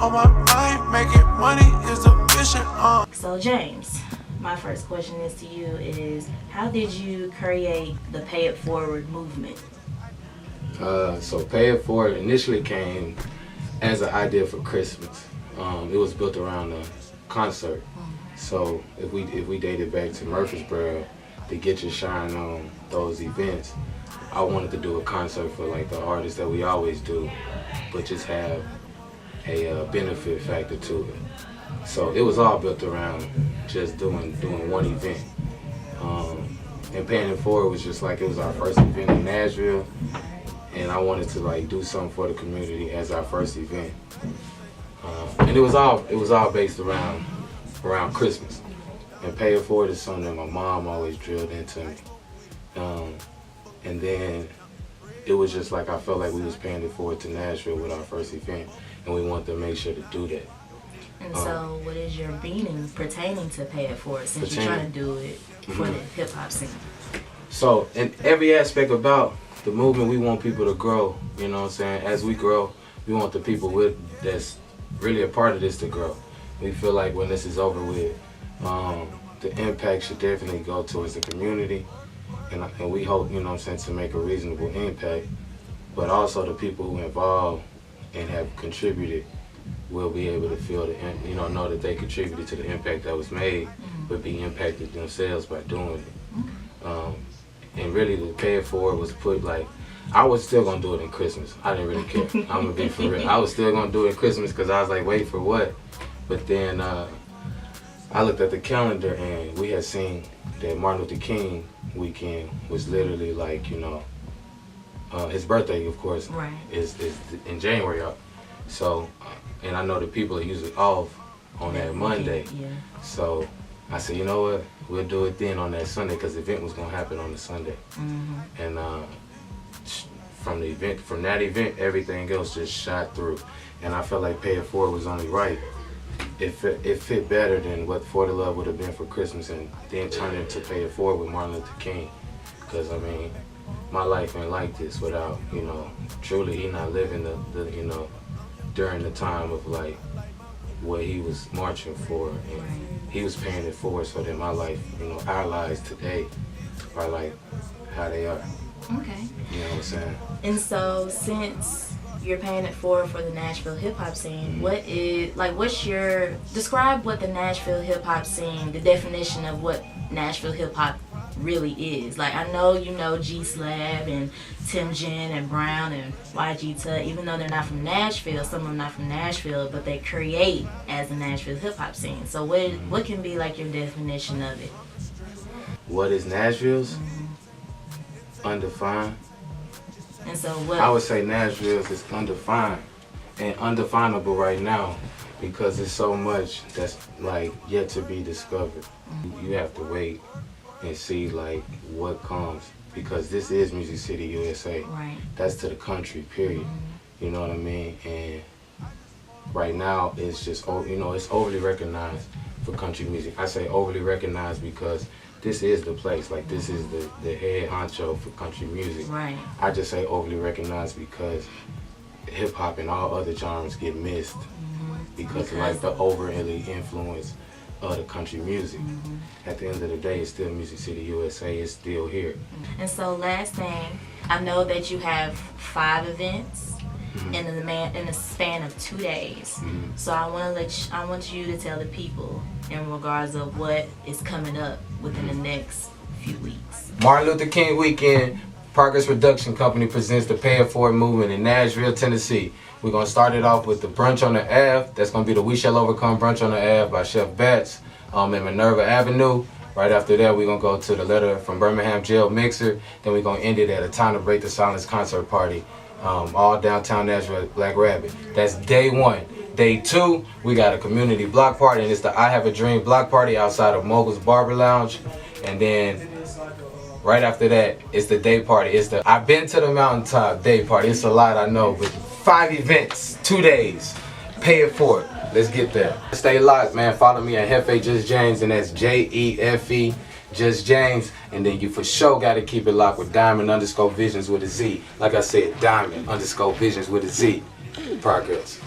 on my mind, making money is the mission. So James, my first question is to you is, how did you create the Pay It Forward movement? So Pay It Forward initially came as an idea for Christmas. It was built around a concert. So if we dated back to Murfreesboro to get your shine on those events, I wanted to do a concert for like the artists that we always do, but just have a benefit factor to it. So it was all built around just doing one event. And Paying It Forward was just like, it was our first event in Nashville, and I wanted to like do something for the community as our first event. And it was all based around Christmas. And Pay It Forward is something that my mom always drilled into me. And then it was just like, I felt like we was paying it forward to Nashville with our first event, and we wanted to make sure to do that. And so what is your meaning pertaining to Pay It Forward, since you're trying to do it for the hip hop scene? So in every aspect about the movement, we want people to grow, you know what I'm saying? As we grow, we want the people that's really a part of this to grow. We feel like when this is over with, the impact should definitely go towards the community, and we hope, you know what I'm saying, to make a reasonable impact, but also the people who are involved and have contributed will be able to feel know that they contributed to the impact that was made, but be impacted themselves by doing it. And really, the Pay It Forward was put like, I was still gonna do it in Christmas. I didn't really care. I'm gonna be for real. I was still gonna do it in Christmas because I was like, wait for what? But then I looked at the calendar and we had seen that Martin Luther King weekend was literally like, his birthday, of course, right, is in January. So, and I know that people are usually off on that Monday. Yeah. So I said, you know what? We'll do it then on that Sunday, because the event was gonna happen on the Sunday. And from that event, everything else just shot through. And I felt like Pay It Forward was only right. It fit better than what For the Love would have been for Christmas, and then turn it to Pay It Forward with Martin Luther King. Because I mean, my life ain't like this without, truly he not living the during the time of like what he was marching for, and he was paying it forward so that my life, our lives today are like how they are. Okay. You know what I'm saying? And so since you're paying it forward for the Nashville hip hop scene, describe what the Nashville hip hop scene, the definition of what Nashville hip hop really is. Like, I know you know G Slab and Tim Jen and Brown and YG Tut, even though they're not from Nashville, some of them not from Nashville, but they create as a Nashville hip hop scene. So what can be like your definition of it? What is Nashville's? Undefined. And so what? I would say Nashville's is undefined and undefinable right now, because there's so much that's like yet to be discovered. You have to wait and see like what comes, because this is Music City, USA. Right. That's to the country, period. You know what I mean? And right now it's just, it's overly recognized for country music. I say overly recognized because this is the place, like this is the head honcho for country music. Right. I just say overly recognized because hip hop and all other genres get missed because of like the overly influence of the country music. At the end of the day, it's still Music City, USA. It's still here. And so last thing, I know that you have 5 events in the span of 2 days. So I want you to tell the people in regards of what is coming up within the next few weeks. Martin Luther King Weekend, Progress Production Company presents the Pay It Forward movement in Nashville, Tennessee. We're going to start it off with the Brunch on the Ave. That's going to be the We Shall Overcome Brunch on the Ave by Chef Batts in Minerva Avenue. Right after that, we're going to go to the Letter from Birmingham Jail Mixer. Then we're going to end it at a Time to Break the Silence concert party, all downtown Nashville at Black Rabbit. That's day 1. Day 2, we got a community block party, and it's the I Have a Dream block party outside of Mogul's Barber Lounge. And then right after that, it's the day party. It's the I've Been to the Mountaintop day party. It's a lot, I know, but 5 events, 2 days. Pay It Forward. Let's get there. Stay locked, man. Follow me at Jefe Just James, and that's Jefe Just James. And then you for sure got to keep it locked with Diamond_Visions with a Z. Like I said, Diamond_Visions with a Z. Progress.